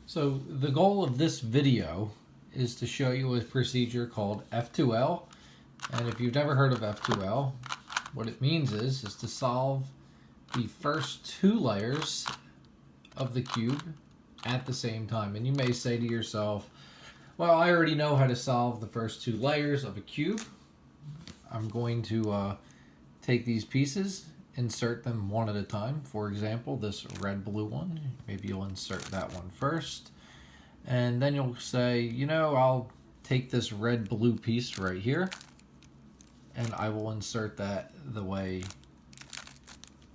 So the goal of this video is to show you a procedure called F2L. And if you've never heard of F2L, what it means is to solve the first two layers of the cube at the same time. And you may say to yourself, well, I already know how to solve the first two layers of a cube. I'm going to take these pieces, insert them one at a time. For example, this red-blue one, maybe you'll insert that one first. And then you'll say, you know, I'll take this red-blue piece right here, and I will insert that the way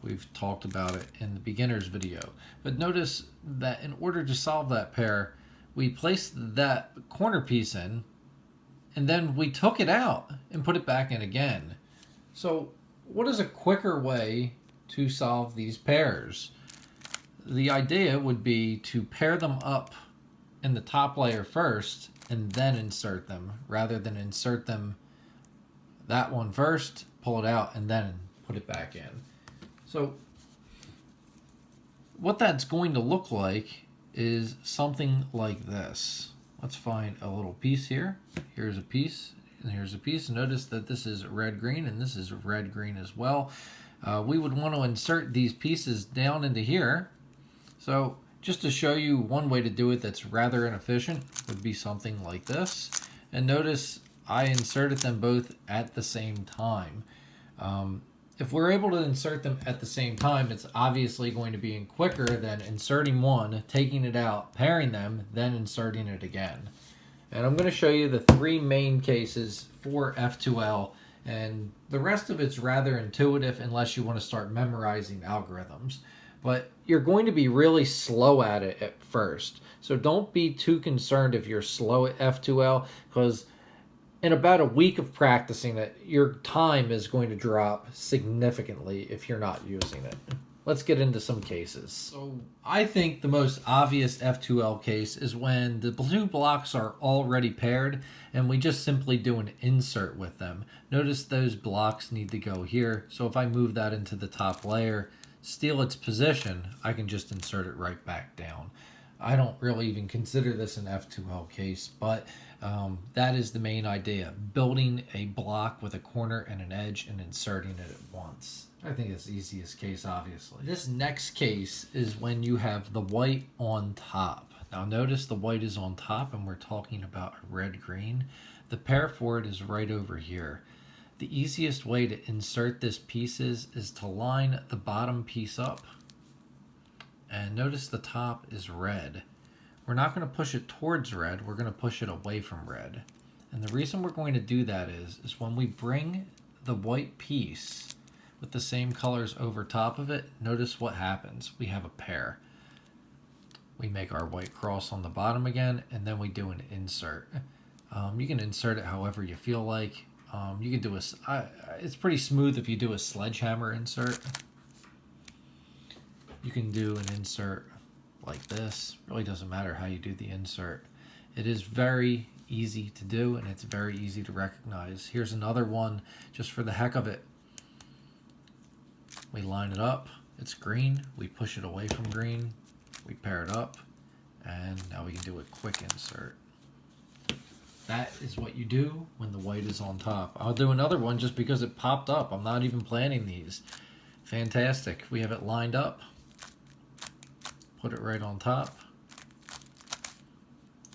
we've talked about it in the beginner's video. But notice that in order to solve that pair, we placed that corner piece in, and then we took it out and put it back in again. So what is a quicker way to solve these pairs? The idea would be to pair them up in the top layer first and then insert them, rather than insert them that one first, pull it out, and then put it back in. So what that's going to look like is something like this. Let's find a little piece here. Here's a piece, and here's a piece. Notice that this is red-green, and this is red-green as well. We would want to insert these pieces down into here. So just to show you one way to do it that's rather inefficient would be something like this. And notice I inserted them both at the same time. If we're able to insert them at the same time, it's obviously going to be quicker than inserting one, taking it out, pairing them, then inserting it again. And I'm going to show you the three main cases for F2L, and the rest of it's rather intuitive unless you want to start memorizing algorithms. But you're going to be really slow at it at first. So don't be too concerned if you're slow at F2L, because in about a week of practicing it, your time is going to drop significantly if you're not using it. Let's get into some cases. So I think the most obvious F2L case is when the two blocks are already paired and we just simply do an insert with them. Notice those blocks need to go here. So if I move that into the top layer, steal its position, I can just insert it right back down. I don't really even consider this an F2L case, but that is the main idea. Building a block with a corner and an edge and inserting it at once. I think it's the easiest case, obviously. This next case is when you have the white on top. Now notice the white is on top and we're talking about red-green. The pair for it is right over here. The easiest way to insert this piece is to line the bottom piece up. And notice the top is red. We're not going to push it towards red, we're going to push it away from red. And the reason we're going to do that is when we bring the white piece with the same colors over top of it, notice what happens. We have a pair. We make our white cross on the bottom again, and then we do an insert. You can insert it however you feel like. You can do it's pretty smooth if you do a sledgehammer insert. You can do an insert like this. Really doesn't matter how you do the insert. It is very easy to do and it's very easy to recognize. Here's another one just for the heck of it. We line it up. It's green. We push it away from green. We pair it up. And now we can do a quick insert. That is what you do when the white is on top. I'll do another one just because it popped up. I'm not even planning these. Fantastic. We have it lined up. Put it right on top.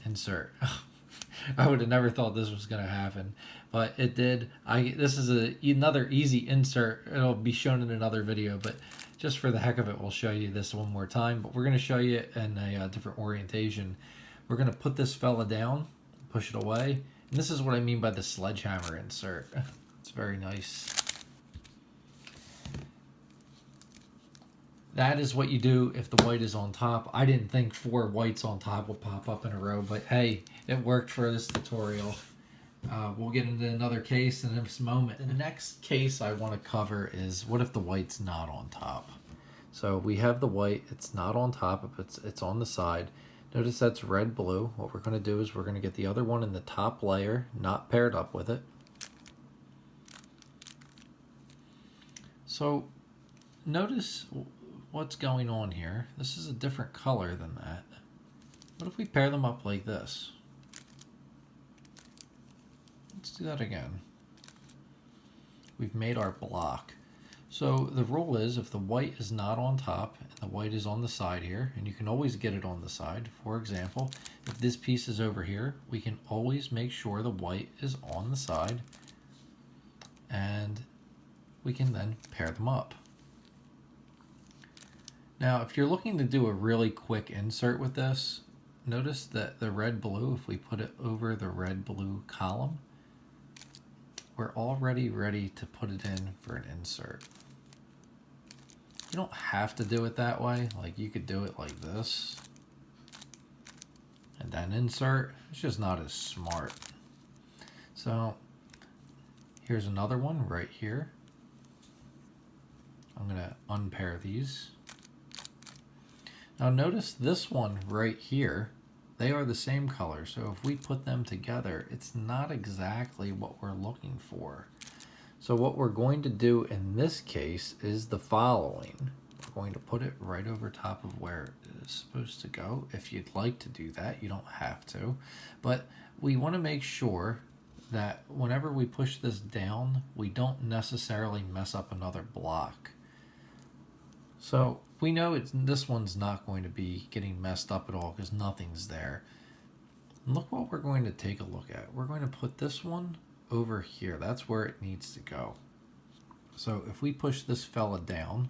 Insert. I would have never thought this was going to happen, but it did. This is another easy insert. It'll be shown in another video, but just for the heck of it, we'll show you this one more time. But we're going to show you in a different orientation. We're going to put this fella down, push it away, and this is what I mean by the sledgehammer insert. It's very nice. That is what you do if the white is on top. I didn't think 4 whites on top would pop up in a row, but hey, it worked for this tutorial. We'll get into another case in this moment. The next case I want to cover is what if the white's not on top? So we have the white, it's not on top, it's on the side. Notice that's red-blue. What we're going to do is we're going to get the other one in the top layer, not paired up with it. So notice what's going on here. This is a different color than that. What if we pair them up like this? Let's do that again. We've made our block. So the rule is if the white is not on top and the white is on the side here, and you can always get it on the side. For example, if this piece is over here, we can always make sure the white is on the side, and we can then pair them up. Now, if you're looking to do a really quick insert with this, notice that the red-blue, if we put it over the red-blue column, we're already ready to put it in for an insert. You don't have to do it that way. Like, you could do it like this and then insert. It's just not as smart. So here's another one right here. I'm going to unpair these. Now notice this one right here, they are the same color. So if we put them together, it's not exactly what we're looking for. So what we're going to do in this case is the following. We're going to put it right over top of where it is supposed to go. If you'd like to do that, you don't have to. But we want to make sure that whenever we push this down, we don't necessarily mess up another block. So we know this one's not going to be getting messed up at all because nothing's there. And look what we're going to take a look at. We're going to put this one over here. That's where it needs to go. So if we push this fella down,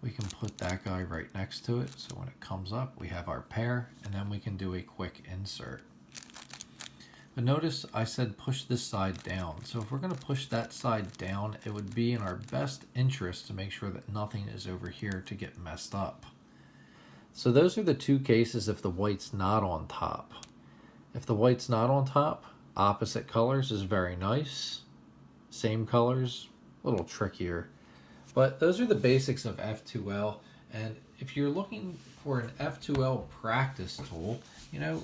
we can put that guy right next to it. So when it comes up, we have our pair, and then we can do a quick insert. But notice I said push this side down. So if we're going to push that side down, it would be in our best interest to make sure that nothing is over here to get messed up. So those are the two cases if the white's not on top. If the white's not on top, opposite colors is very nice. Same colors, a little trickier. But those are the basics of F2L. And if you're looking for an F2L practice tool, you know,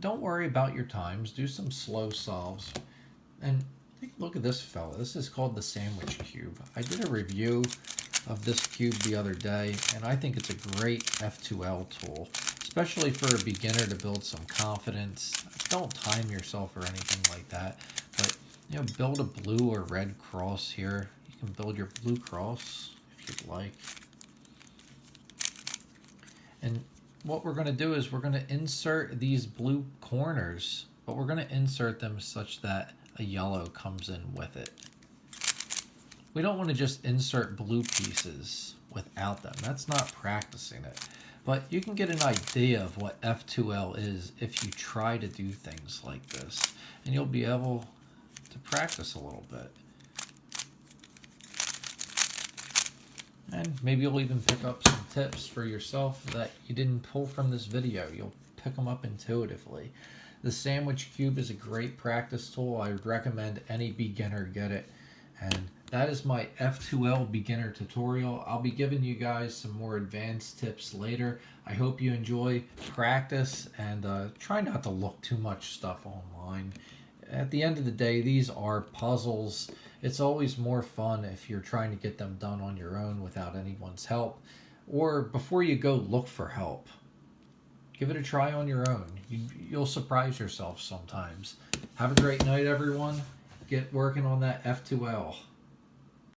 don't worry about your times. Do some slow solves. And take a look at this fella. This is called the sandwich cube. I did a review of this cube the other day, and I think it's a great F2L tool, especially for a beginner to build some confidence. Don't time yourself or anything like that, but you know, build a blue or red cross here. You can build your blue cross if you'd like. And what we're going to do is we're going to insert these blue corners, but we're going to insert them such that a yellow comes in with it. We don't want to just insert blue pieces without them. That's not practicing it. But you can get an idea of what F2L is if you try to do things like this, and you'll be able to practice a little bit. And maybe you'll even pick up some tips for yourself that you didn't pull from this video. You'll pick them up intuitively. The sandwich cube is a great practice tool. I would recommend any beginner get it. And that is my F2L beginner tutorial. I'll be giving you guys some more advanced tips later. I hope you enjoy, practice, and try not to look too much stuff online. At the end of the day, these are puzzles. It's always more fun if you're trying to get them done on your own without anyone's help. Or before you go, look for help. Give it a try on your own. You'll surprise yourself sometimes. Have a great night, everyone. Get working on that F2L.